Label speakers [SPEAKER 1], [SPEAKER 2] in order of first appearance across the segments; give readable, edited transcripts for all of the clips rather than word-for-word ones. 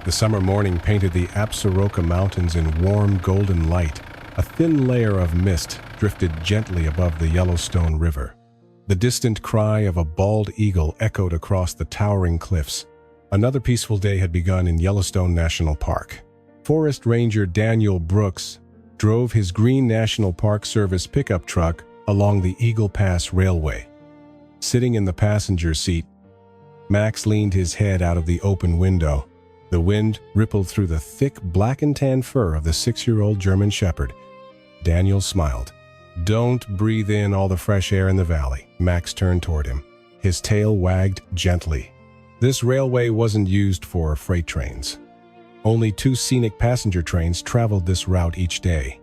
[SPEAKER 1] The summer morning painted the Absaroka Mountains in warm golden light. A thin layer of mist drifted gently above the Yellowstone River. The distant cry of a bald eagle echoed across the towering cliffs. Another peaceful day had begun in Yellowstone National Park. Forest Ranger Daniel Brooks drove his Green National Park Service pickup truck along the Eagle Pass Railway. Sitting in the passenger seat, Max leaned his head out of the open window. The wind rippled through the thick black and tan fur of the 6-year-old German Shepherd. Daniel smiled. "Don't breathe in all the fresh air in the valley." Max turned toward him. His tail wagged gently. This railway wasn't used for freight trains. Only 2 scenic passenger trains traveled this route each day.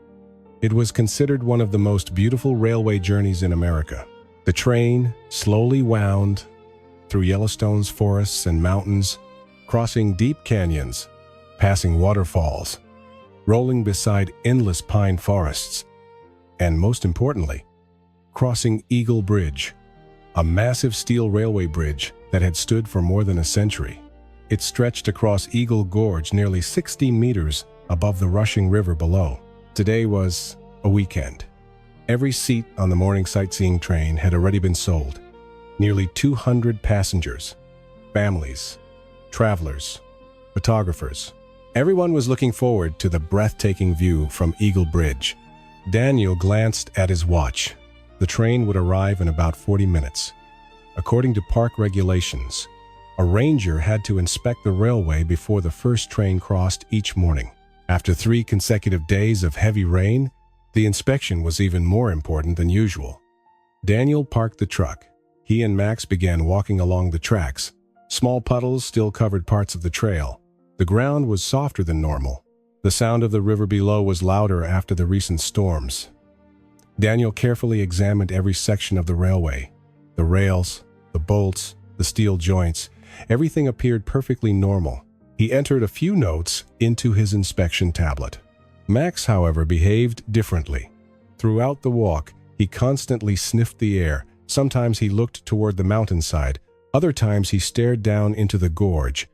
[SPEAKER 1] It was considered one of the most beautiful railway journeys in America. The train slowly wound through Yellowstone's forests and mountains, crossing deep canyons, passing waterfalls, rolling beside endless pine forests, and most importantly, crossing Eagle Bridge, a massive steel railway bridge that had stood for more than a century. It stretched across Eagle Gorge nearly 60 meters above the rushing river below. Today was a weekend. Every seat on the morning sightseeing train had already been sold. Nearly 200 passengers, families, travelers, photographers. Everyone was looking forward to the breathtaking view from Eagle Bridge. Daniel glanced at his watch. The train would arrive in about 40 minutes. According to park regulations, a ranger had to inspect the railway before the first train crossed each morning. After 3 consecutive days of heavy rain, the inspection was even more important than usual. Daniel parked the truck. He and Max began walking along the tracks. Small puddles still covered parts of the trail. The ground was softer than normal. The sound of the river below was louder after the recent storms. Daniel carefully examined every section of the railway. The rails, the bolts, the steel joints, everything appeared perfectly normal. He entered a few notes into his inspection tablet. Max, however, behaved differently. Throughout the walk, he constantly sniffed the air. Sometimes he looked toward the mountainside. Other times he stared down into the gorge.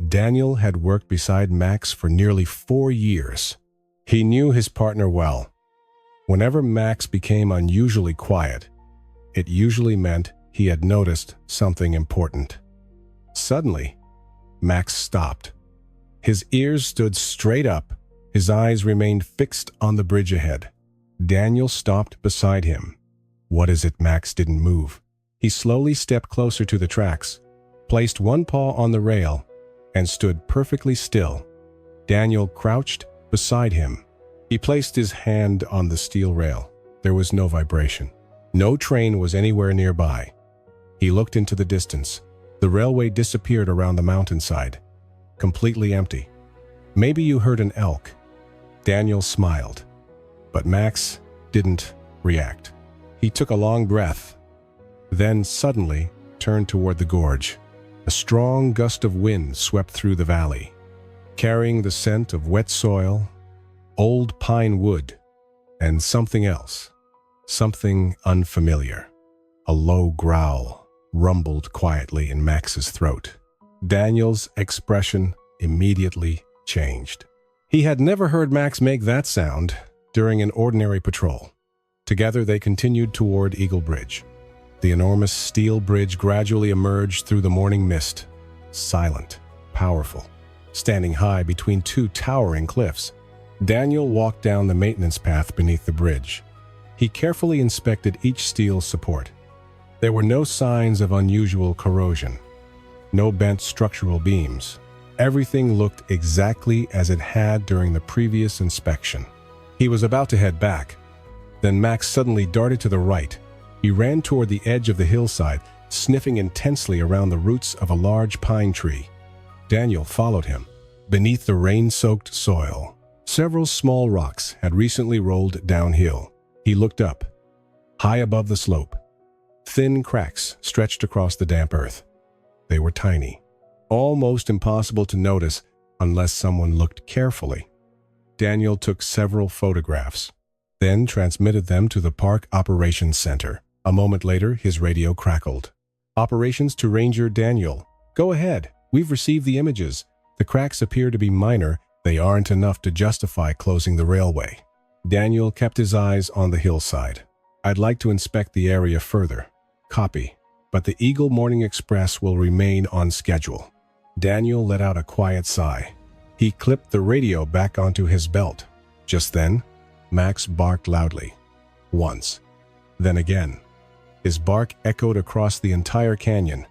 [SPEAKER 1] Daniel had worked beside Max for nearly 4 years. He knew his partner well. Whenever Max became unusually quiet, it usually meant he had noticed something important. Suddenly, Max stopped. His ears stood straight up. His eyes remained fixed on the bridge ahead. Daniel stopped beside him. "What is it?" Max didn't move. He slowly stepped closer to the tracks, placed one paw on the rail, and stood perfectly still. Daniel crouched beside him. He placed his hand on the steel rail. There was no vibration. No train was anywhere nearby. He looked into the distance. The railway disappeared around the mountainside, completely empty. "Maybe you heard an elk." Daniel smiled, but Max didn't react. He took a long breath, then suddenly turned toward the gorge. A strong gust of wind swept through the valley, carrying the scent of wet soil, old pine wood, and something else, something unfamiliar. A low growl rumbled quietly in Max's throat. Daniel's expression immediately changed. He had never heard Max make that sound during an ordinary patrol. Together they continued toward Eagle Bridge. The enormous steel bridge gradually emerged through the morning mist, silent, powerful, standing high between 2 towering cliffs. Daniel walked down the maintenance path beneath the bridge. He carefully inspected each steel support. There were no signs of unusual corrosion, no bent structural beams. Everything looked exactly as it had during the previous inspection. He was about to head back. Then Max suddenly darted to the right. He ran toward the edge of the hillside, sniffing intensely around the roots of a large pine tree. Daniel followed him. Beneath the rain-soaked soil, several small rocks had recently rolled downhill. He looked up. High above the slope, thin cracks stretched across the damp earth. They were tiny, almost impossible to notice unless someone looked carefully. Daniel took several photographs, then transmitted them to the Park Operations Center. A moment later, his radio crackled. "Operations to Ranger Daniel. Go ahead. We've received the images. The cracks appear to be minor, they aren't enough to justify closing the railway. Daniel kept his eyes on the hillside. I'd like to inspect the area further. Copy. But the Eagle Morning Express will remain on schedule. Daniel let out a quiet sigh. He clipped the radio back onto his belt. Just then, Max barked loudly. Once. Then again. His bark echoed across the entire canyon.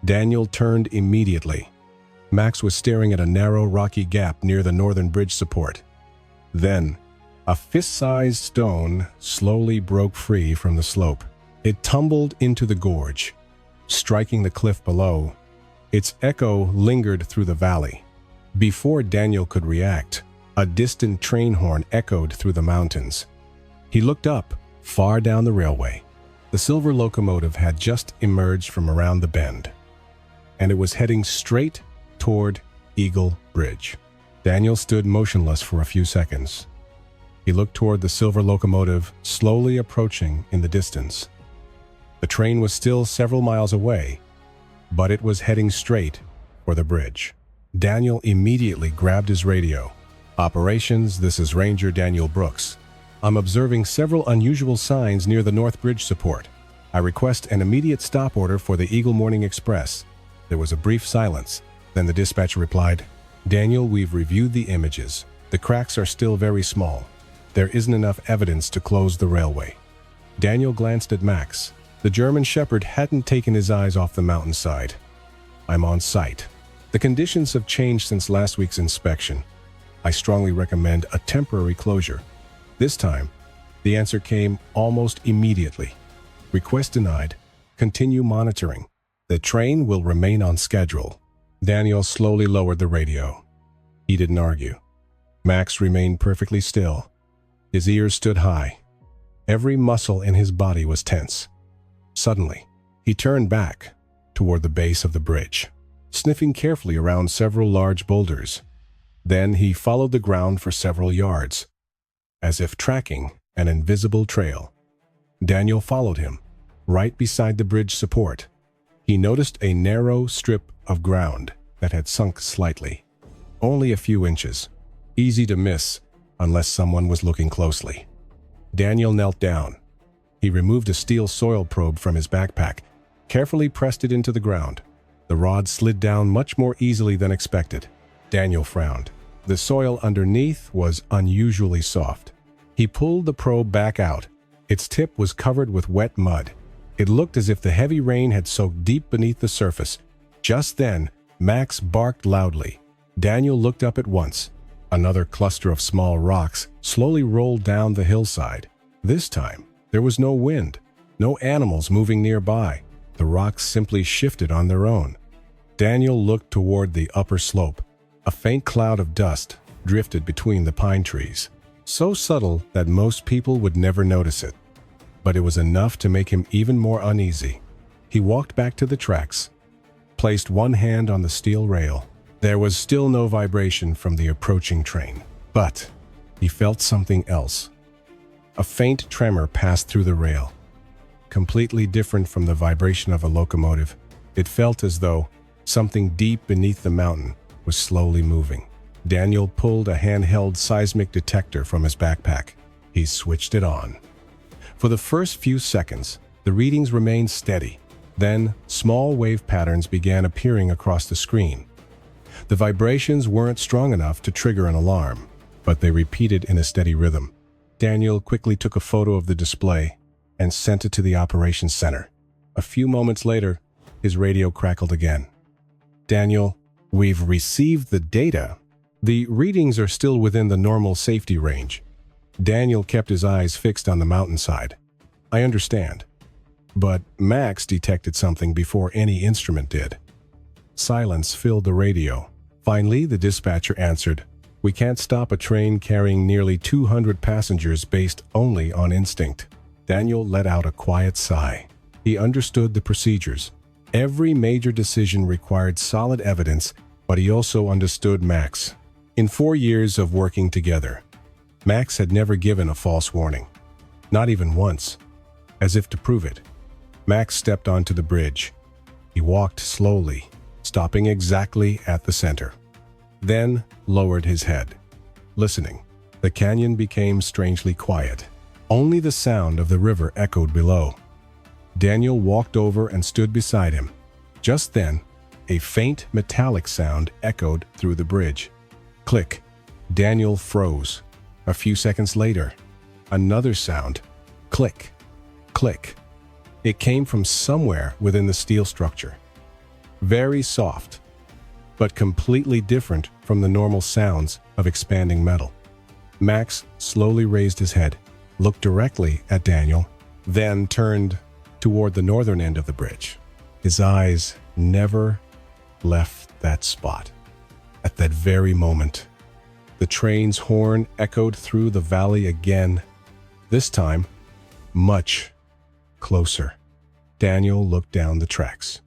[SPEAKER 1] Daniel turned immediately. Max was staring at a narrow, rocky gap near the northern bridge support. Then, a fist-sized stone slowly broke free from the slope. It tumbled into the gorge, striking the cliff below. Its echo lingered through the valley. Before Daniel could react, a distant train horn echoed through the mountains. He looked up, far down the railway. The silver locomotive had just emerged from around the bend, and it was heading straight toward Eagle Bridge. Daniel stood motionless for a few seconds. He looked toward the silver locomotive, slowly approaching in the distance. The train was still several miles away, but it was heading straight for the bridge. Daniel immediately grabbed his radio. Operations, this is Ranger Daniel Brooks. I'm observing several unusual signs near the North Bridge support. I request an immediate stop order for the Eagle Morning Express. There was a brief silence. Then the dispatcher replied, Daniel, we've reviewed the images. The cracks are still very small. There isn't enough evidence to close the railway. Daniel glanced at Max. The German Shepherd hadn't taken his eyes off the mountainside. I'm on site. The conditions have changed since last week's inspection. I strongly recommend a temporary closure. This time, the answer came almost immediately. Request denied. Continue monitoring. The train will remain on schedule. Daniel slowly lowered the radio. He didn't argue. Max remained perfectly still. His ears stood high. Every muscle in his body was tense. Suddenly, he turned back toward the base of the bridge, sniffing carefully around several large boulders. Then he followed the ground for several yards, as if tracking an invisible trail. Daniel followed him, right beside the bridge support. He noticed a narrow strip of ground that had sunk slightly, only a few inches, easy to miss unless someone was looking closely. Daniel knelt down. He removed a steel soil probe from his backpack, carefully pressed it into the ground. The rod slid down much more easily than expected. Daniel frowned. The soil underneath was unusually soft. He pulled the probe back out. Its tip was covered with wet mud. It looked as if the heavy rain had soaked deep beneath the surface. Just then, Max barked loudly. Daniel looked up at once. Another cluster of small rocks slowly rolled down the hillside. This time, there was no wind, no animals moving nearby. The rocks simply shifted on their own. Daniel looked toward the upper slope. A faint cloud of dust drifted between the pine trees, so subtle that most people would never notice it. But it was enough to make him even more uneasy. He walked back to the tracks, placed one hand on the steel rail. There was still no vibration from the approaching train, but he felt something else. A faint tremor passed through the rail. Completely different from the vibration of a locomotive, it felt as though something deep beneath the mountain was slowly moving. Daniel pulled a handheld seismic detector from his backpack. He switched it on. For the first few seconds, the readings remained steady. Then, small wave patterns began appearing across the screen. The vibrations weren't strong enough to trigger an alarm, but they repeated in a steady rhythm. Daniel quickly took a photo of the display and sent it to the operations center. A few moments later, his radio crackled again. Daniel, we've received the data. The readings are still within the normal safety range. Daniel kept his eyes fixed on the mountainside. I understand. But Max detected something before any instrument did. Silence filled the radio. Finally, the dispatcher answered, We can't stop a train carrying nearly 200 passengers based only on instinct. Daniel let out a quiet sigh. He understood the procedures. Every major decision required solid evidence, but he also understood Max. In 4 years of working together, Max had never given a false warning. Not even once. As if to prove it, Max stepped onto the bridge. He walked slowly, stopping exactly at the center. then lowered his head. Listening, the canyon became strangely quiet. Only the sound of the river echoed below. Daniel walked over and stood beside him. Just then, a faint metallic sound echoed through the bridge. Click. Daniel froze. A few seconds later, another sound. Click. Click. It came from somewhere within the steel structure. Very soft, but completely different from the normal sounds of expanding metal. Max slowly raised his head, looked directly at Daniel, then turned toward the northern end of the bridge. His eyes never left that spot. At that very moment, the train's horn echoed through the valley again, this time much closer. Daniel looked down the tracks.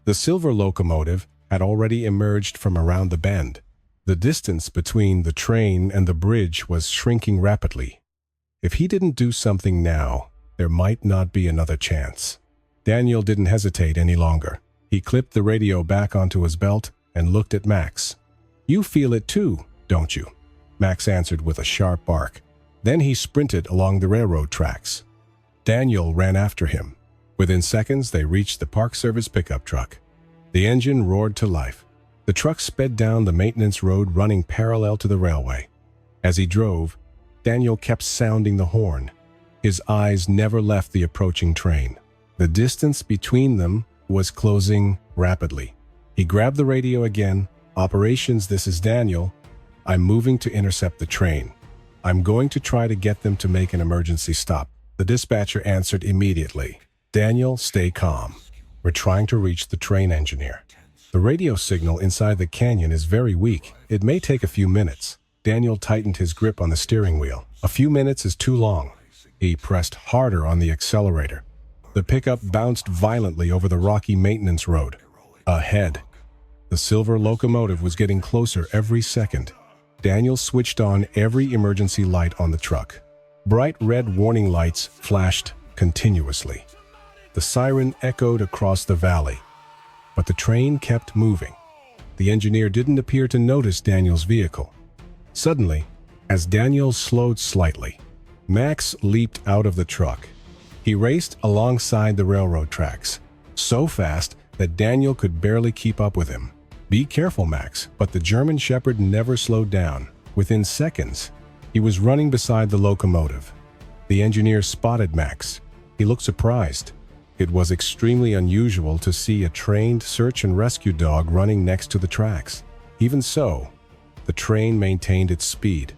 [SPEAKER 1] The silver locomotive had already emerged from around the bend. The distance between the train and the bridge was shrinking rapidly. If he didn't do something now, there might not be another chance. Daniel didn't hesitate any longer. He clipped the radio back onto his belt and looked at Max. "You feel it too, don't you?" Max answered with a sharp bark. Then he sprinted along the railroad tracks. Daniel ran after him. Within seconds, they reached the Park Service pickup truck. The engine roared to life. The truck sped down the maintenance road running parallel to the railway. As he drove, Daniel kept sounding the horn. His eyes never left the approaching train. The distance between them was closing rapidly. He grabbed the radio again. "Operations, this is Daniel. I'm moving to intercept the train. I'm going to try to get them to make an emergency stop." The dispatcher answered immediately. "Daniel, stay calm. We're trying to reach the train engineer. The radio signal inside the canyon is very weak. It may take a few minutes." Daniel tightened his grip on the steering wheel. A few minutes is too long. He pressed harder on the accelerator. The pickup bounced violently over the rocky maintenance road. Ahead, the silver locomotive was getting closer every second. Daniel switched on every emergency light on the truck. Bright red warning lights flashed continuously. The siren echoed across the valley, but the train kept moving. The engineer didn't appear to notice Daniel's vehicle. Suddenly, as Daniel slowed slightly, Max leaped out of the truck. He raced alongside the railroad tracks, so fast that Daniel could barely keep up with him. "Be careful, Max," but the German Shepherd never slowed down. Within seconds, he was running beside the locomotive. The engineer spotted Max. He looked surprised. It was extremely unusual to see a trained search and rescue dog running next to the tracks. Even so, the train maintained its speed.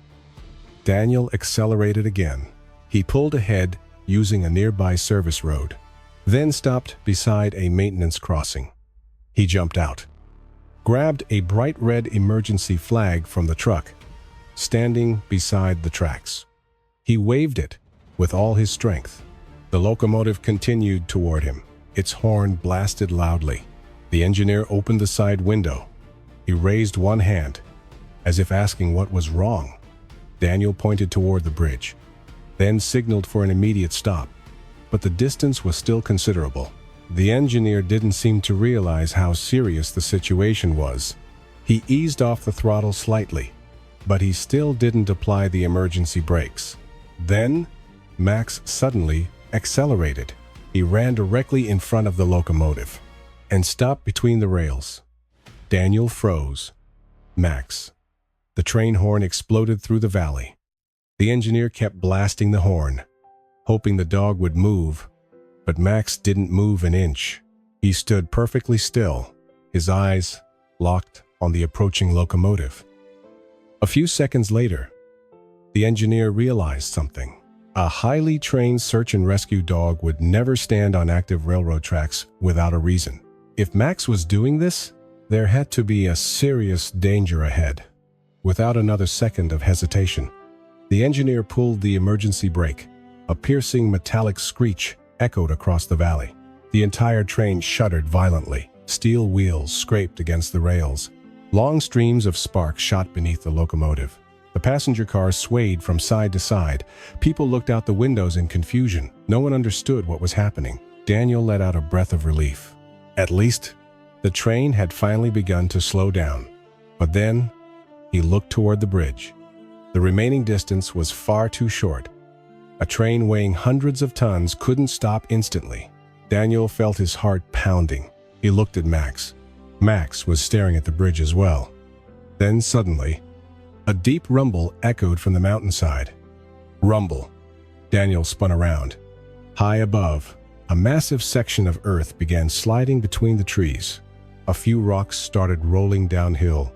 [SPEAKER 1] Daniel accelerated again. He pulled ahead using a nearby service road, then stopped beside a maintenance crossing. He jumped out, grabbed a bright red emergency flag from the truck, standing beside the tracks. He waved it with all his strength. The locomotive continued toward him. Its horn blasted loudly. The engineer opened the side window. He raised one hand, as if asking what was wrong. Daniel pointed toward the bridge, then signaled for an immediate stop. But the distance was still considerable. The engineer didn't seem to realize how serious the situation was. He eased off the throttle slightly, but he still didn't apply the emergency brakes. Then, Max suddenly accelerated. He ran directly in front of the locomotive and stopped between the rails. Daniel froze. Max. The train horn exploded through the valley. The engineer kept blasting the horn, hoping the dog would move, but Max didn't move an inch. He stood perfectly still, his eyes locked on the approaching locomotive. A few seconds later, the engineer realized something. A highly trained search and rescue dog would never stand on active railroad tracks without a reason. If Max was doing this, there had to be a serious danger ahead. Without another second of hesitation, the engineer pulled the emergency brake. A piercing metallic screech echoed across the valley. The entire train shuddered violently. Steel wheels scraped against the rails. Long streams of sparks shot beneath the locomotive. The passenger car swayed from side to side. People looked out the windows in confusion. No one understood what was happening. Daniel let out a breath of relief. At least, the train had finally begun to slow down. But then, He looked toward the bridge. The remaining distance was far too short. A train weighing hundreds of tons couldn't stop instantly. Daniel felt his heart pounding. He looked at Max. Max was staring at the bridge as well. Then suddenly, a deep rumble echoed from the mountainside. Rumble. Daniel spun around. High above, a massive section of earth began sliding between the trees. A few rocks started rolling downhill.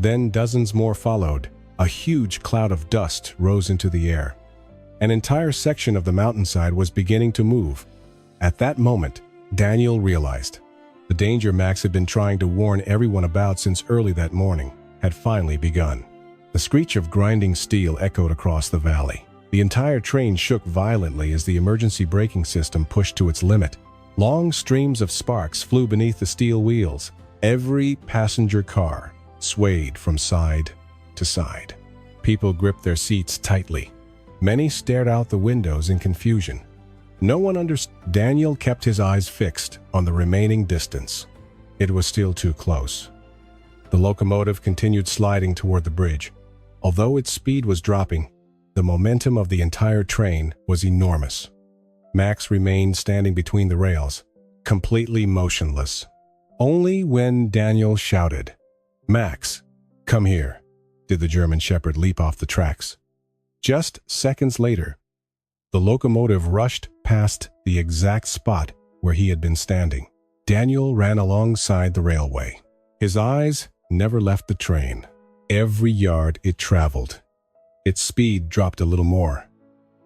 [SPEAKER 1] Then dozens more followed. A huge cloud of dust rose into the air. An entire section of the mountainside was beginning to move. At that moment, Daniel realized the danger Max had been trying to warn everyone about since early that morning had finally begun. The screech of grinding steel echoed across the valley. The entire train shook violently as the emergency braking system pushed to its limit. Long streams of sparks flew beneath the steel wheels. Every passenger car swayed from side to side. People gripped their seats tightly. Many stared out the windows in confusion. No one understood. Daniel kept his eyes fixed on the remaining distance. It was still too close. The locomotive continued sliding toward the bridge. Although its speed was dropping, the momentum of the entire train was enormous. Max remained standing between the rails, completely motionless. Only when Daniel shouted, "Max, come here," did the German Shepherd leap off the tracks. Just seconds later, the locomotive rushed past the exact spot where he had been standing. Daniel ran alongside the railway. His eyes never left the train. Every yard it traveled, its speed dropped a little more,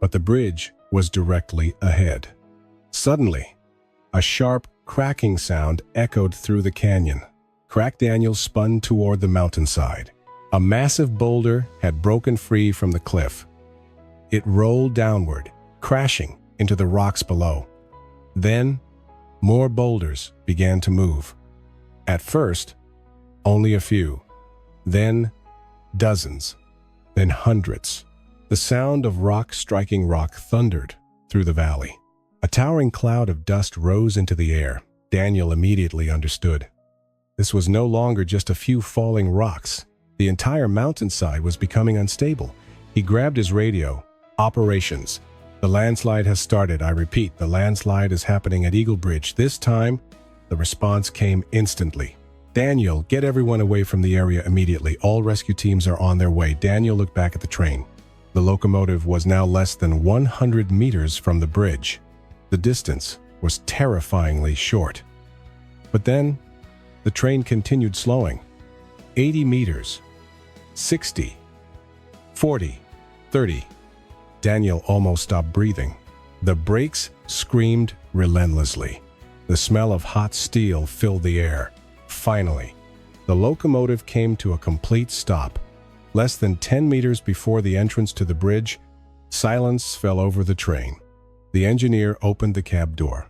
[SPEAKER 1] but the bridge was directly ahead. Suddenly, a sharp cracking sound echoed through the canyon. Daniel spun toward the mountainside. A massive boulder had broken free from the cliff. It rolled downward, crashing into the rocks below. Then, more boulders began to move. At first, only a few. Then, dozens. Then hundreds. The sound of rock striking rock thundered through the valley. A towering cloud of dust rose into the air. Daniel immediately understood. This was no longer just a few falling rocks. The entire mountainside was becoming unstable. He grabbed his radio. "Operations. The landslide has started. I repeat, the landslide is happening at Eagle Bridge." This time, the response came instantly. "Daniel, get everyone away from the area immediately. All rescue teams are on their way." Daniel looked back at the train. The locomotive was now less than 100 meters from the bridge. The distance was terrifyingly short. But then, the train continued slowing. 80 meters. 60. 40. 30. Daniel almost stopped breathing. The brakes screamed relentlessly. The smell of hot steel filled the air. Finally, the locomotive came to a complete stop. Less than 10 meters before the entrance to the bridge, silence fell over the train. The engineer opened the cab door.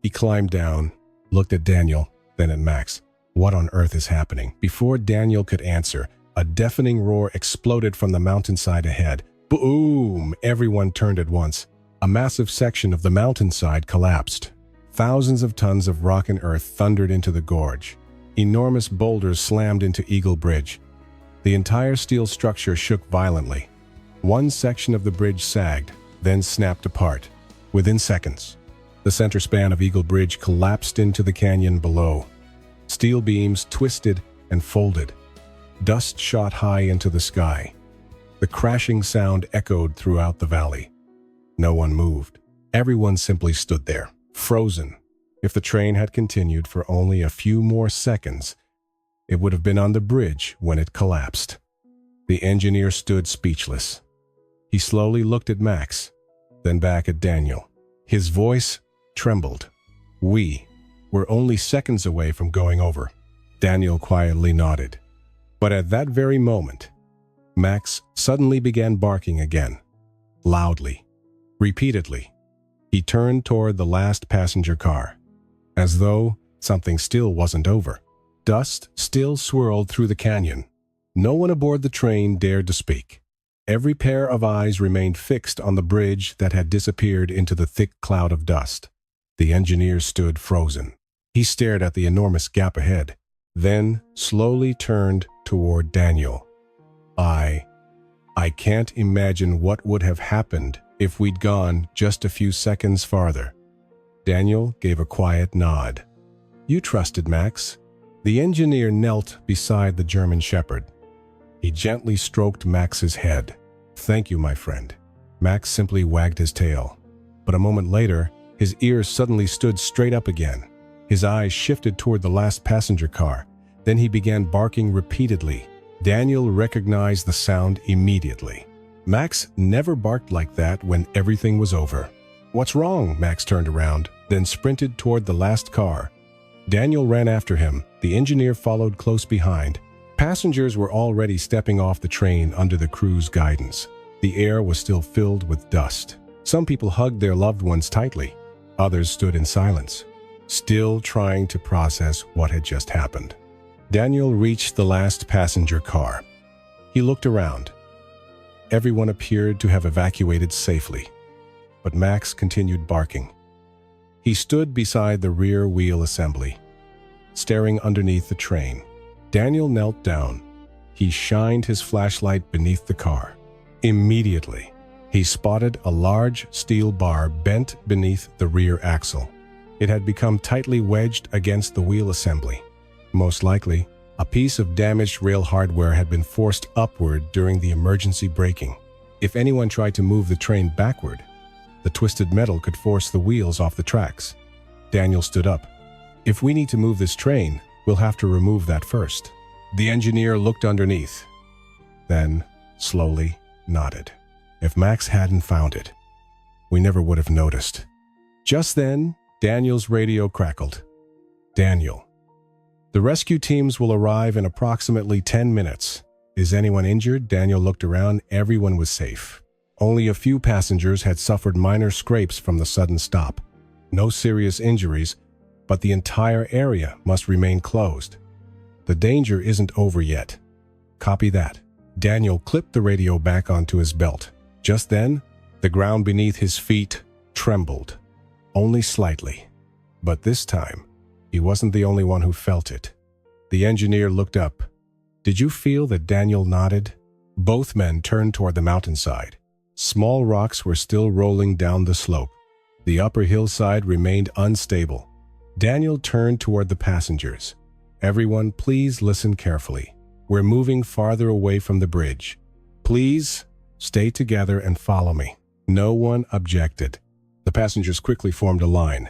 [SPEAKER 1] He climbed down, looked at Daniel, then at Max. What on earth is happening? Before Daniel could answer, a deafening roar exploded from the mountainside ahead. Boom! Everyone turned at once. A massive section of the mountainside collapsed. Thousands of tons of rock and earth thundered into the gorge. Enormous boulders slammed into Eagle Bridge. The entire steel structure shook violently. One section of the bridge sagged, then snapped apart. Within seconds, the center span of Eagle Bridge collapsed into the canyon below. Steel beams twisted and folded. Dust shot high into the sky. The crashing sound echoed throughout the valley. No one moved. Everyone simply stood there, frozen. If the train had continued for only a few more seconds, it would have been on the bridge when it collapsed. The engineer stood speechless. He slowly looked at Max, then back at Daniel. His voice trembled. "We were only seconds away from going over." Daniel quietly nodded. But at that very moment, Max suddenly began barking again, loudly, repeatedly. He turned toward the last passenger car, as though something still wasn't over. Dust still swirled through the canyon. No one aboard the train dared to speak. Every pair of eyes remained fixed on the bridge that had disappeared into the thick cloud of dust. The engineer stood frozen. He stared at the enormous gap ahead, then slowly turned toward Daniel. I can't imagine what would have happened if we'd gone just a few seconds farther." Daniel gave a quiet nod. "You trusted Max." The engineer knelt beside the German Shepherd. He gently stroked Max's head. "Thank you, my friend." Max simply wagged his tail. But a moment later, his ears suddenly stood straight up again. His eyes shifted toward the last passenger car. Then he began barking repeatedly. Daniel recognized the sound immediately. Max never barked like that when everything was over. "What's wrong?" Max turned around, then sprinted toward the last car. Daniel ran after him. The engineer followed close behind. Passengers were already stepping off the train under the crew's guidance. The air was still filled with dust. Some people hugged their loved ones tightly. Others stood in silence, still trying to process what had just happened. Daniel reached the last passenger car. He looked around. Everyone appeared to have evacuated safely, but Max continued barking. He stood beside the rear wheel assembly, staring underneath the train. Daniel knelt down. He shined his flashlight beneath the car. Immediately, he spotted a large steel bar bent beneath the rear axle. It had become tightly wedged against the wheel assembly. Most likely, a piece of damaged rail hardware had been forced upward during the emergency braking. If anyone tried to move the train backward, the twisted metal could force the wheels off the tracks. Daniel stood up. "If we need to move this train, we'll have to remove that first." The engineer looked underneath, then slowly nodded. "If Max hadn't found it, we never would have noticed." Just then, Daniel's radio crackled. "Daniel, the rescue teams will arrive in approximately 10 minutes. Is anyone injured?" Daniel looked around. Everyone was safe. Only a few passengers had suffered minor scrapes from the sudden stop. No serious injuries, but the entire area must remain closed. "The danger isn't over yet." "Copy that." Daniel clipped the radio back onto his belt. Just then, the ground beneath his feet trembled. Only slightly. But this time, he wasn't the only one who felt it. The engineer looked up. "Did you feel that?" Daniel nodded. Both men turned toward the mountainside. Small rocks were still rolling down the slope. The upper hillside remained unstable. Daniel turned toward the passengers. "Everyone, please listen carefully. We're moving farther away from the bridge. Please stay together and follow me." No one objected. The passengers quickly formed a line.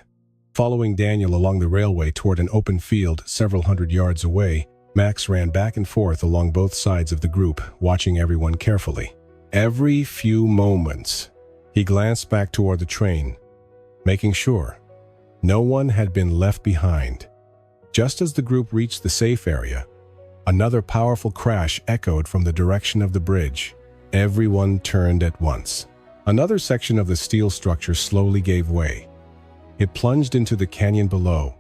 [SPEAKER 1] Following Daniel along the railway toward an open field several hundred yards away, Max ran back and forth along both sides of the group, watching everyone carefully. Every few moments, he glanced back toward the train, making sure no one had been left behind. Just as the group reached the safe area, another powerful crash echoed from the direction of the bridge. Everyone turned at once. Another section of the steel structure slowly gave way. It plunged into the canyon below.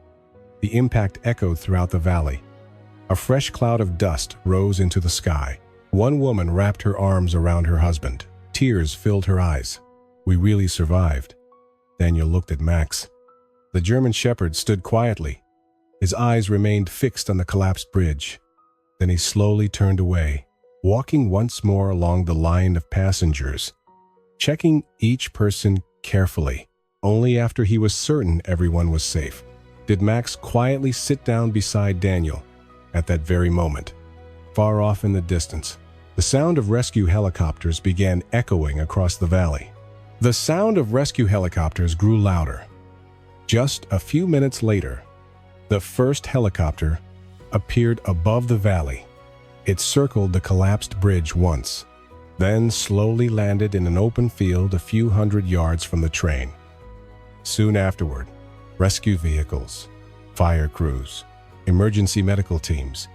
[SPEAKER 1] The impact echoed throughout the valley. A fresh cloud of dust rose into the sky. One woman wrapped her arms around her husband. Tears filled her eyes. "We really survived." Daniel looked at Max. The German Shepherd stood quietly. His eyes remained fixed on the collapsed bridge. Then he slowly turned away, walking once more along the line of passengers, checking each person carefully. Only after he was certain everyone was safe did Max quietly sit down beside Daniel. At that very moment, far off in the distance, the sound of rescue helicopters began echoing across the valley. The sound of rescue helicopters grew louder. Just a few minutes later, the first helicopter appeared above the valley. It circled the collapsed bridge once, then slowly landed in an open field a few hundred yards from the train. Soon afterward, rescue vehicles, fire crews, emergency medical teams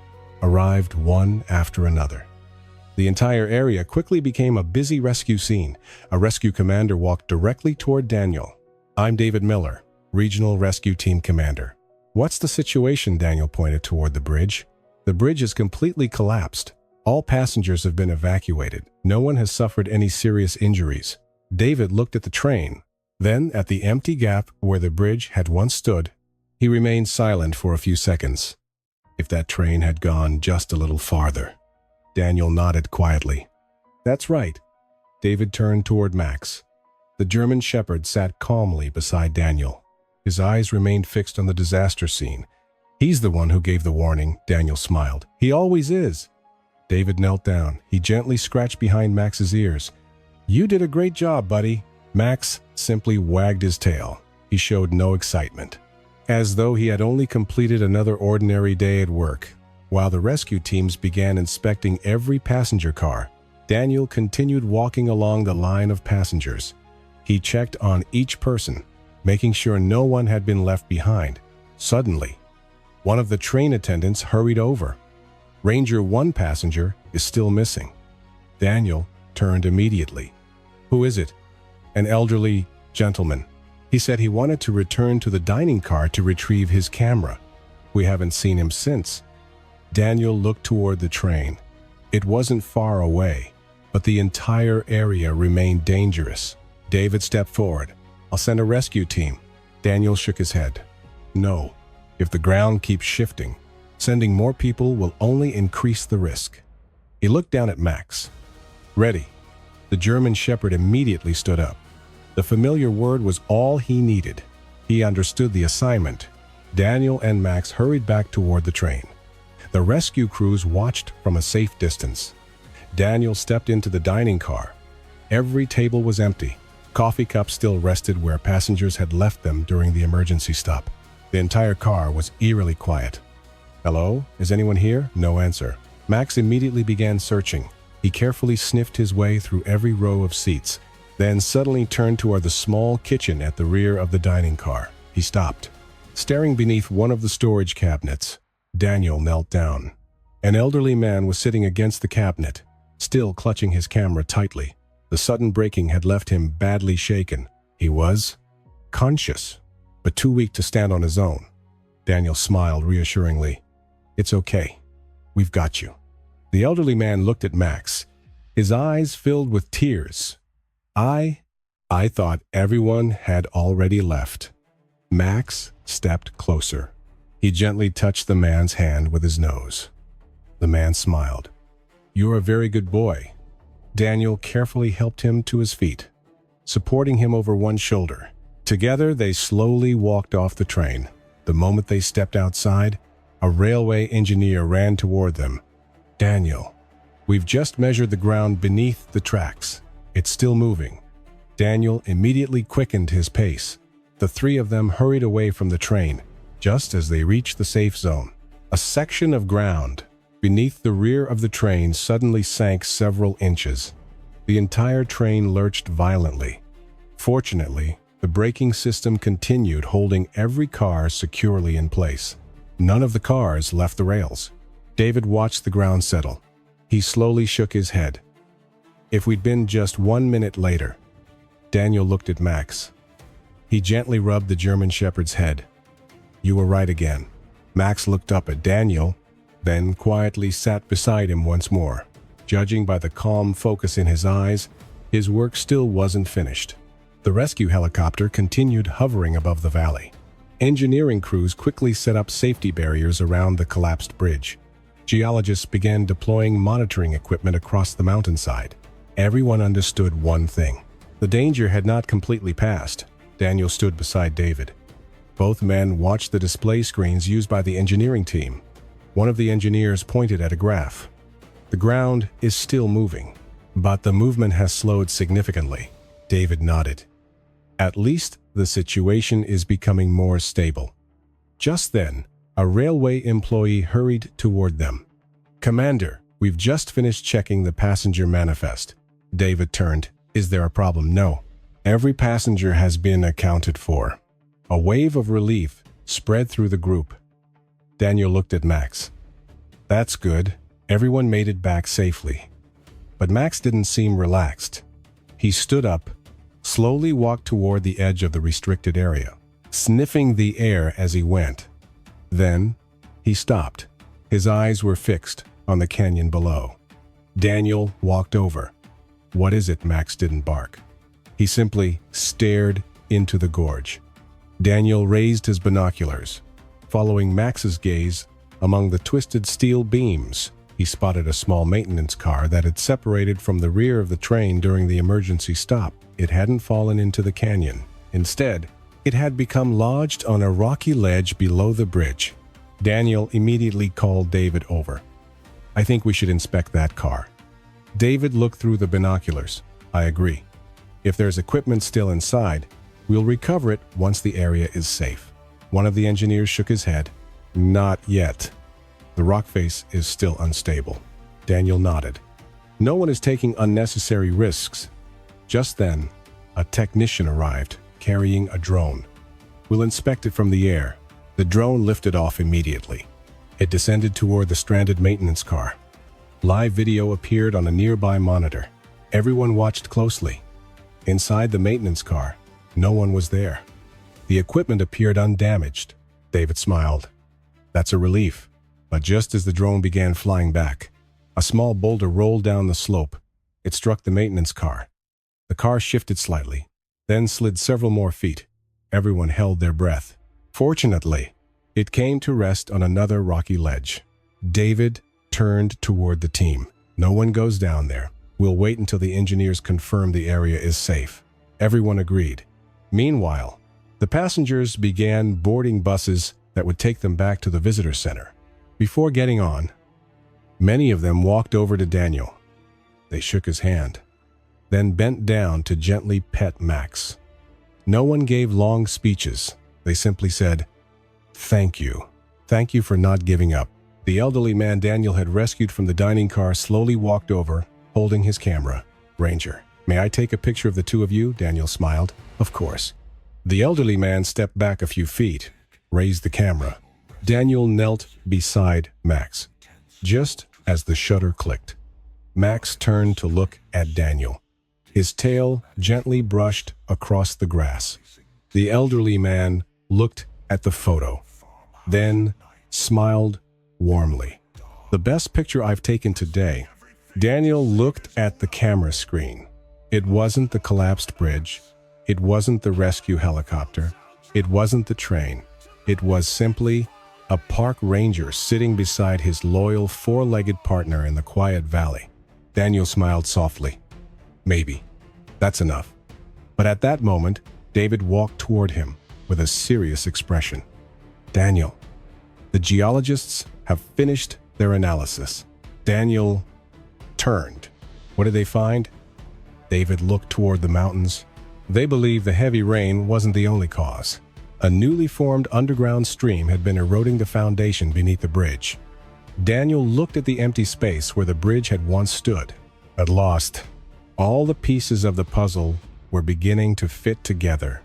[SPEAKER 1] arrived one after another. The entire area quickly became a busy rescue scene. A rescue commander walked directly toward Daniel. "I'm David Miller, Regional Rescue Team Commander." "What's the situation?" Daniel pointed toward the bridge. "The bridge is completely collapsed. All passengers have been evacuated. No one has suffered any serious injuries." David looked at the train, then at the empty gap where the bridge had once stood. He remained silent for a few seconds. If that train had gone just a little farther. Daniel nodded quietly. That's right. David turned toward Max. The German Shepherd sat calmly beside Daniel. His eyes remained fixed on the disaster scene. He's the one who gave the warning, Daniel smiled. He always is. David knelt down. He gently scratched behind Max's ears. You did a great job, buddy. Max simply wagged his tail. He showed no excitement, as though he had only completed another ordinary day at work. While the rescue teams began inspecting every passenger car, Daniel continued walking along the line of passengers. He checked on each person, making sure no one had been left behind. Suddenly, one of the train attendants hurried over. Ranger 1 passenger is still missing. Daniel turned immediately. Who is it? An elderly gentleman. He said he wanted to return to the dining car to retrieve his camera. We haven't seen him since. Daniel looked toward the train. It wasn't far away, but the entire area remained dangerous. David stepped forward. I'll send a rescue team. Daniel shook his head. No, if the ground keeps shifting, sending more people will only increase the risk. He looked down at Max. Ready. The German Shepherd immediately stood up. The familiar word was all he needed. He understood the assignment. Daniel and Max hurried back toward the train. The rescue crews watched from a safe distance. Daniel stepped into the dining car. Every table was empty. Coffee cups still rested where passengers had left them during the emergency stop. The entire car was eerily quiet. Hello? Is anyone here? No answer. Max immediately began searching. He carefully sniffed his way through every row of seats, then suddenly turned toward the small kitchen at the rear of the dining car. He stopped. Staring beneath one of the storage cabinets, Daniel knelt down. An elderly man was sitting against the cabinet, still clutching his camera tightly. The sudden breaking had left him badly shaken. He was conscious, but too weak to stand on his own. Daniel smiled reassuringly. It's okay. We've got you. The elderly man looked at Max, his eyes filled with tears. I thought everyone had already left. Max stepped closer. He gently touched the man's hand with his nose. The man smiled. You're a very good boy. Daniel carefully helped him to his feet, supporting him over one shoulder. Together, they slowly walked off the train. The moment they stepped outside, a railway engineer ran toward them. Daniel, we've just measured the ground beneath the tracks. It's still moving. Daniel immediately quickened his pace. The three of them hurried away from the train, just as they reached the safe zone. A section of ground beneath the rear of the train suddenly sank several inches. The entire train lurched violently. Fortunately, the braking system continued, holding every car securely in place. None of the cars left the rails. David watched the ground settle. He slowly shook his head. If we'd been just 1 minute later. Daniel looked at Max. He gently rubbed the German Shepherd's head. You were right again. Max looked up at Daniel, then quietly sat beside him once more. Judging by the calm focus in his eyes, his work still wasn't finished. The rescue helicopter continued hovering above the valley. Engineering crews quickly set up safety barriers around the collapsed bridge. Geologists began deploying monitoring equipment across the mountainside. Everyone understood one thing. The danger had not completely passed. Daniel stood beside David. Both men watched the display screens used by the engineering team. One of the engineers pointed at a graph. The ground is still moving, but the movement has slowed significantly. David nodded. At least the situation is becoming more stable. Just then, a railway employee hurried toward them. Commander, we've just finished checking the passenger manifest. David turned. Is there a problem? No. Every passenger has been accounted for. A wave of relief spread through the group. Daniel looked at Max. That's good. Everyone made it back safely. But Max didn't seem relaxed. He stood up, slowly walked toward the edge of the restricted area, sniffing the air as he went. Then, he stopped. His eyes were fixed on the canyon below. Daniel walked over. What is it? Max didn't bark. He simply stared into the gorge. Daniel raised his binoculars. Following Max's gaze among the twisted steel beams, He spotted a small maintenance car that had separated from the rear of the train during the emergency stop. It hadn't fallen into the canyon. Instead, it had become lodged on a rocky ledge below the bridge. Daniel immediately called David over. "I think we should inspect that car." David looked through the binoculars. "I agree. If there's equipment still inside, we'll recover it once the area is safe." One of the engineers shook his head. "Not yet. The rock face is still unstable." Daniel nodded. "No one is taking unnecessary risks." Just then, a technician arrived, carrying a drone. "We'll inspect it from the air." The drone lifted off immediately. It descended toward the stranded maintenance car. Live video appeared on a nearby monitor. Everyone watched closely. Inside the maintenance car, no one was there. The equipment appeared undamaged. David smiled. "That's a relief." But just as the drone began flying back, a small boulder rolled down the slope. It struck the maintenance car. The car shifted slightly, then slid several more feet. Everyone held their breath. Fortunately, it came to rest on another rocky ledge. David turned toward the team. "No one goes down there. We'll wait until the engineers confirm the area is safe." Everyone agreed. Meanwhile, the passengers began boarding buses that would take them back to the visitor center. Before getting on, many of them walked over to Daniel. They shook his hand, then bent down to gently pet Max. No one gave long speeches. They simply said, "Thank you. Thank you for not giving up." The elderly man Daniel had rescued from the dining car slowly walked over, holding his camera. "Ranger, may I take a picture of the two of you?" Daniel smiled. "Of course." The elderly man stepped back a few feet, raised the camera. Daniel knelt beside Max. Just as the shutter clicked, Max turned to look at Daniel. His tail gently brushed across the grass. The elderly man looked at the photo, then smiled warmly. "The best picture I've taken today." Daniel looked at the camera screen. It wasn't the collapsed bridge. It wasn't the rescue helicopter. It wasn't the train. It was simply a park ranger sitting beside his loyal four-legged partner in the quiet valley. Daniel smiled softly. "Maybe. That's enough." But at that moment, David walked toward him with a serious expression. "Daniel, the geologists have finished their analysis." Daniel turned. What did they find? David looked toward the mountains. They believe the heavy rain wasn't the only cause. A newly formed underground stream had been eroding the foundation beneath the bridge. Daniel looked at the empty space where the bridge had once stood. At last, all the pieces of the puzzle were beginning to fit together.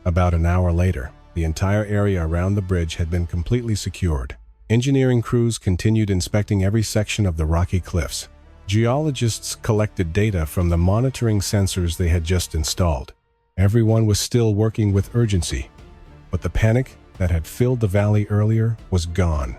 [SPEAKER 1] About an hour later, the entire area around the bridge had been completely secured. Engineering crews continued inspecting every section of the rocky cliffs. Geologists collected data from the monitoring sensors they had just installed. Everyone was still working with urgency, but the panic that had filled the valley earlier was gone.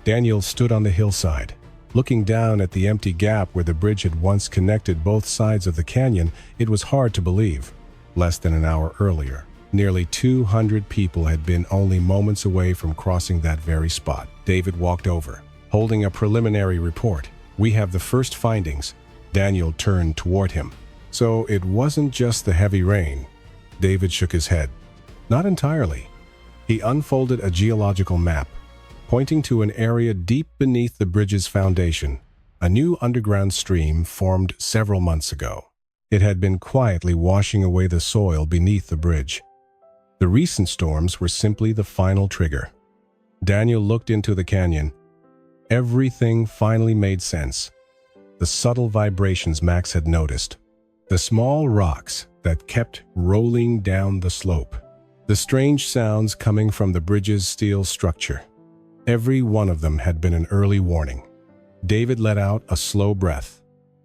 [SPEAKER 1] Daniel stood on the hillside, looking down at the empty gap where the bridge had once connected both sides of the canyon. It was hard to believe. Less than an hour earlier, nearly 200 people had been only moments away from crossing that very spot. David walked over, holding a preliminary report. "We have the first findings." Daniel turned toward him. "So it wasn't just the heavy rain." David shook his head. "Not entirely." He unfolded a geological map, pointing to an area deep beneath the bridge's foundation. A new underground stream formed several months ago. It had been quietly washing away the soil beneath the bridge. The recent storms were simply the final trigger. Daniel looked into the canyon. Everything finally made sense. The subtle vibrations Max had noticed. The small rocks that kept rolling down the slope. The strange sounds coming from the bridge's steel structure. Every one of them had been an early warning. David let out a slow breath.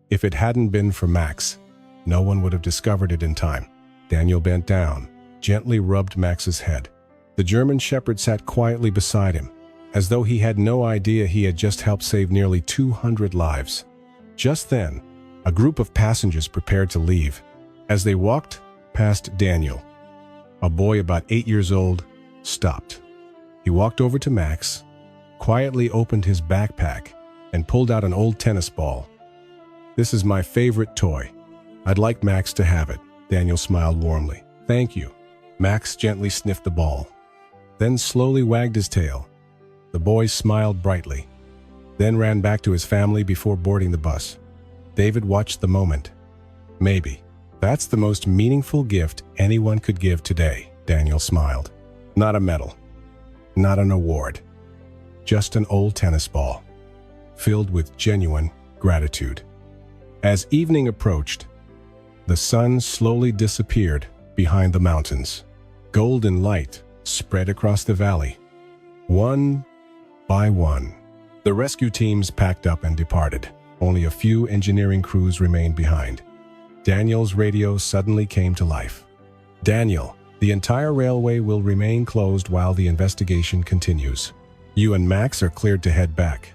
[SPEAKER 1] If it hadn't been for Max, no one would have discovered it in time. Daniel bent down, gently rubbed Max's head. The German shepherd sat quietly beside him, as though he had no idea he had just helped save nearly 200 lives. Just then, a group of passengers prepared to leave. As they walked past Daniel, a boy about 8 years old stopped. He walked over to Max, quietly opened his backpack, and pulled out an old tennis ball. "This is my favorite toy. I'd like Max to have it." Daniel smiled warmly. "Thank you." Max gently sniffed the ball, then slowly wagged his tail. The boy smiled brightly, then ran back to his family before boarding the bus. David watched the moment. "Maybe. That's the most meaningful gift anyone could give today," Daniel smiled. "Not a medal, not an award, just an old tennis ball, filled with genuine gratitude." As evening approached, the sun slowly disappeared behind the mountains. Golden light spread across the valley. One by one, the rescue teams packed up and departed. Only a few engineering crews remained behind. Daniel's radio suddenly came to life. "Daniel, the entire railway will remain closed while the investigation continues. You and Max are cleared to head back."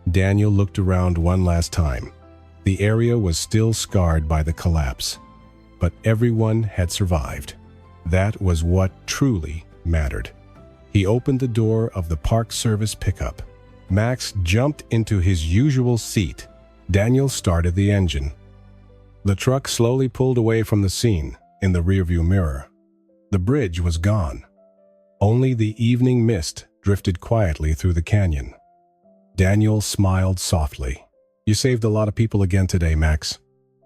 [SPEAKER 1] Daniel looked around one last time. The area was still scarred by the collapse, but everyone had survived. That was what truly mattered. He opened the door of the Park Service pickup. Max jumped into his usual seat. Daniel started the engine. The truck slowly pulled away from the scene in the rearview mirror. The bridge was gone. Only the evening mist drifted quietly through the canyon. Daniel smiled softly. "You saved a lot of people again today, Max."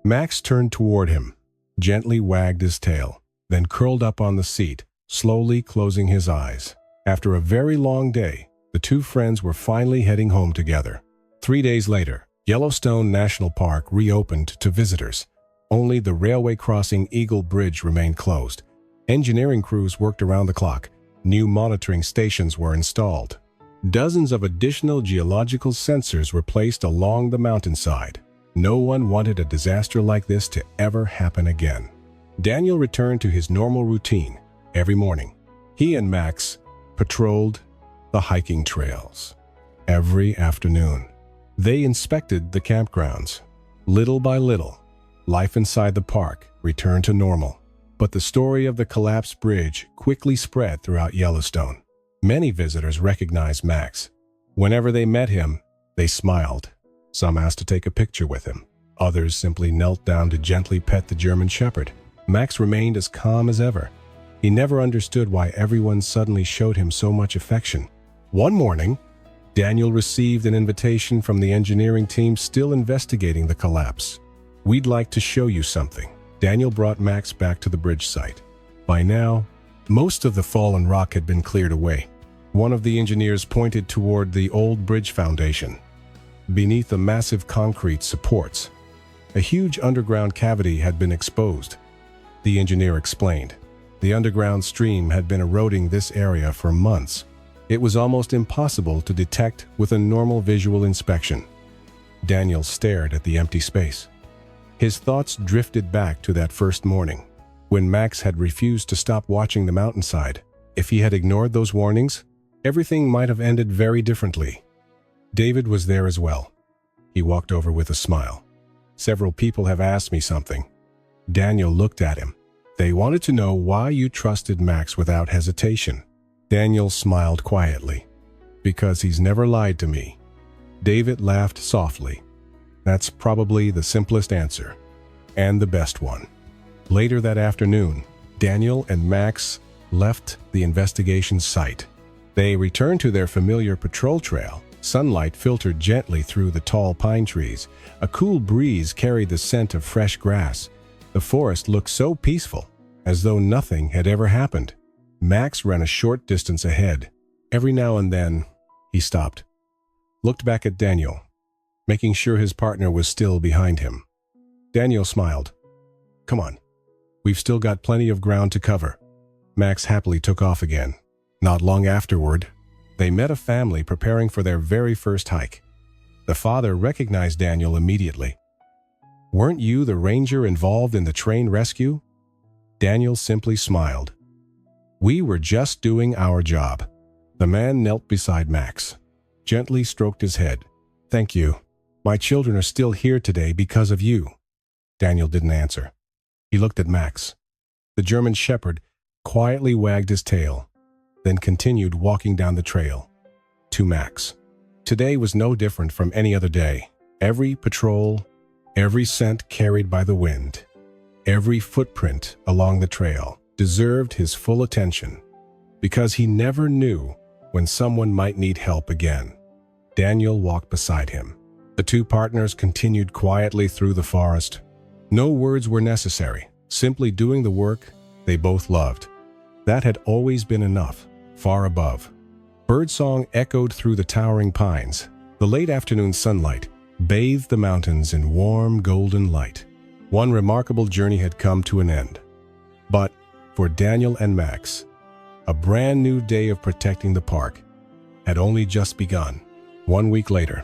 [SPEAKER 1] Max turned toward him, gently wagged his tail, then curled up on the seat, slowly closing his eyes. After a very long day, the two friends were finally heading home together. 3 days later, Yellowstone National Park reopened to visitors. Only the railway crossing Eagle Bridge remained closed. Engineering crews worked around the clock. New monitoring stations were installed. Dozens of additional geological sensors were placed along the mountainside. No one wanted a disaster like this to ever happen again. Daniel returned to his normal routine every morning. He and Max patrolled the hiking trails. Every afternoon, they inspected the campgrounds. Little by little, life inside the park returned to normal. But the story of the collapsed bridge quickly spread throughout Yellowstone. Many visitors recognized Max. Whenever they met him, they smiled. Some asked to take a picture with him. Others simply knelt down to gently pet the German Shepherd. Max remained as calm as ever. He never understood why everyone suddenly showed him so much affection. One morning, Daniel received an invitation from the engineering team still investigating the collapse. "We'd like to show you something." Daniel brought Max back to the bridge site. By now, most of the fallen rock had been cleared away. One of the engineers pointed toward the old bridge foundation. Beneath the massive concrete supports, a huge underground cavity had been exposed. The engineer explained. The underground stream had been eroding this area for months. It was almost impossible to detect with a normal visual inspection. Daniel stared at the empty space. His thoughts drifted back to that first morning, when Max had refused to stop watching the mountainside. If he had ignored those warnings, everything might have ended very differently. David was there as well. He walked over with a smile. "Several people have asked me something." Daniel looked at him. "They wanted to know why you trusted Max without hesitation." Daniel smiled quietly. "Because he's never lied to me." David laughed softly. "That's probably the simplest answer, and the best one." Later that afternoon, Daniel and Max left the investigation site. They returned to their familiar patrol trail. Sunlight filtered gently through the tall pine trees. A cool breeze carried the scent of fresh grass. The forest looked so peaceful, as though nothing had ever happened. Max ran a short distance ahead. Every now and then, he stopped, looked back at Daniel, making sure his partner was still behind him. Daniel smiled. "Come on, we've still got plenty of ground to cover." Max happily took off again. Not long afterward, they met a family preparing for their very first hike. The father recognized Daniel immediately. "Weren't you the ranger involved in the train rescue?" Daniel simply smiled. "We were just doing our job." The man knelt beside Max, gently stroked his head. "Thank you. My children are still here today because of you." Daniel didn't answer. He looked at Max. The German Shepherd quietly wagged his tail, then continued walking down the trail. To Max. Today was no different from any other day. Every patrol, every scent carried by the wind, every footprint along the trail deserved his full attention, because he never knew when someone might need help again. Daniel walked beside him. The two partners continued quietly through the forest. No words were necessary, simply doing the work they both loved. That had always been enough, far above. Birdsong echoed through the towering pines. The late afternoon sunlight bathed the mountains in warm golden light. One remarkable journey had come to an end. But for Daniel and Max, a brand new day of protecting the park had only just begun. 1 week later,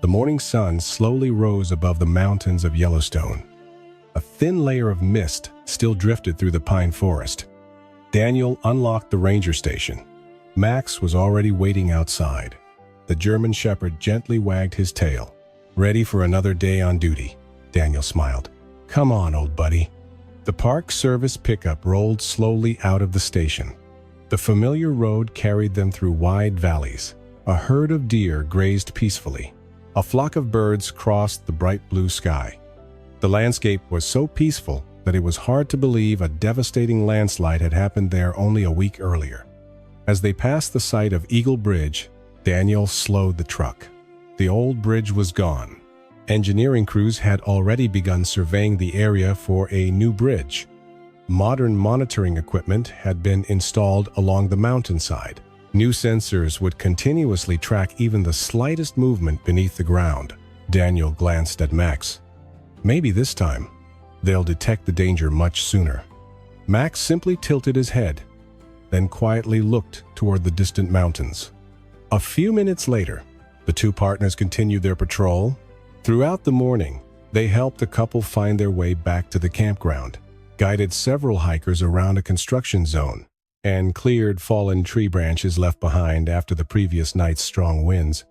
[SPEAKER 1] the morning sun slowly rose above the mountains of Yellowstone. A thin layer of mist still drifted through the pine forest. Daniel unlocked the ranger station. Max was already waiting outside. The German Shepherd gently wagged his tail. Ready for another day on duty, Daniel smiled. Come on, old buddy. The Park Service pickup rolled slowly out of the station. The familiar road carried them through wide valleys. A herd of deer grazed peacefully. A flock of birds crossed the bright blue sky. The landscape was so peaceful that it was hard to believe a devastating landslide had happened there only a week earlier. As they passed the site of Eagle Bridge, Daniel slowed the truck. The old bridge was gone. Engineering crews had already begun surveying the area for a new bridge. Modern monitoring equipment had been installed along the mountainside. New sensors would continuously track even the slightest movement beneath the ground. Daniel glanced at Max. Maybe this time, they'll detect the danger much sooner. Max simply tilted his head, then quietly looked toward the distant mountains. A few minutes later, the two partners continued their patrol. Throughout the morning, they helped the couple find their way back to the campground, guided several hikers around a construction zone, and cleared fallen tree branches left behind after the previous night's strong winds.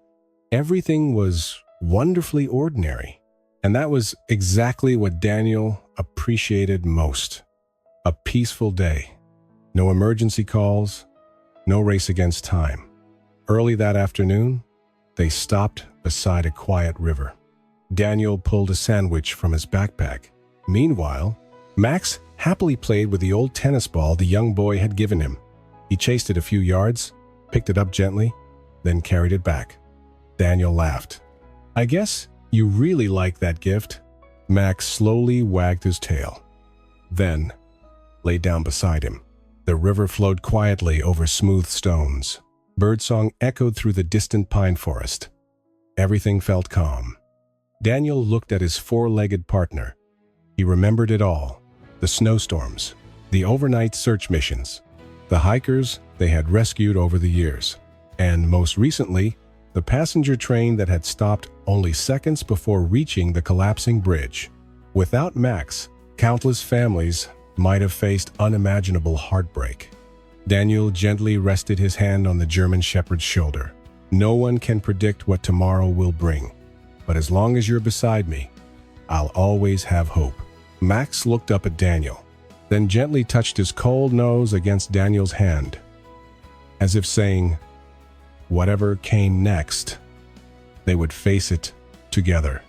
[SPEAKER 1] Everything was wonderfully ordinary, and that was exactly what Daniel appreciated most. A peaceful day. No emergency calls, no race against time. Early that afternoon, they stopped beside a quiet river. Daniel pulled a sandwich from his backpack. Meanwhile, Max happily played with the old tennis ball the young boy had given him. He chased it a few yards, picked it up gently, then carried it back. Daniel laughed. I guess you really like that gift. Max slowly wagged his tail, then lay down beside him. The river flowed quietly over smooth stones. Birdsong echoed through the distant pine forest. Everything felt calm. Daniel looked at his four-legged partner. He remembered it all. The snowstorms, the overnight search missions, the hikers they had rescued over the years, and most recently, the passenger train that had stopped only seconds before reaching the collapsing bridge. Without Max, countless families might have faced unimaginable heartbreak. Daniel gently rested his hand on the German Shepherd's shoulder. No one can predict what tomorrow will bring, but as long as you're beside me, I'll always have hope. Max looked up at Daniel, then gently touched his cold nose against Daniel's hand, as if saying, whatever came next, they would face it together.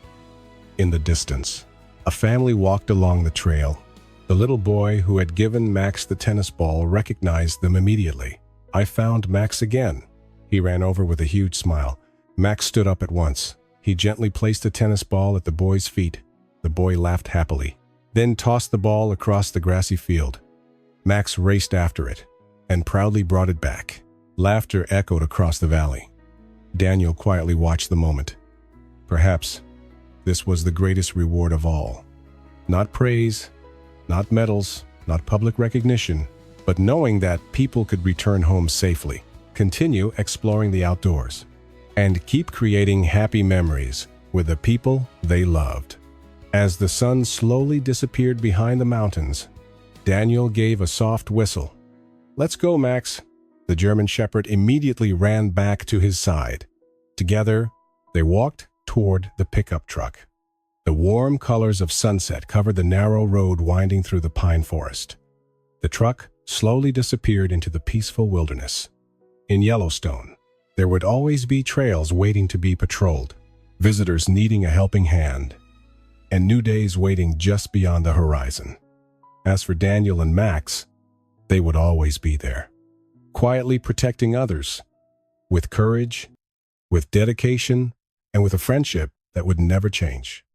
[SPEAKER 1] In the distance, a family walked along the trail. The little boy who had given Max the tennis ball recognized them immediately. I found Max again. He ran over with a huge smile. Max stood up at once. He gently placed the tennis ball at the boy's feet. The boy laughed happily, then tossed the ball across the grassy field. Max raced after it and proudly brought it back. Laughter echoed across the valley. Daniel quietly watched the moment. Perhaps this was the greatest reward of all. Not praise, not medals, not public recognition, but knowing that people could return home safely, continue exploring the outdoors, and keep creating happy memories with the people they loved. As the sun slowly disappeared behind the mountains, Daniel gave a soft whistle. Let's go, Max. The German Shepherd immediately ran back to his side. Together, they walked toward the pickup truck. The warm colors of sunset covered the narrow road winding through the pine forest. The truck slowly disappeared into the peaceful wilderness. In Yellowstone, There would always be trails waiting to be patrolled, visitors needing a helping hand, and new days waiting just beyond the horizon. As for Daniel and Max, they would always be there, quietly protecting others, with courage, with dedication, and with a friendship that would never change.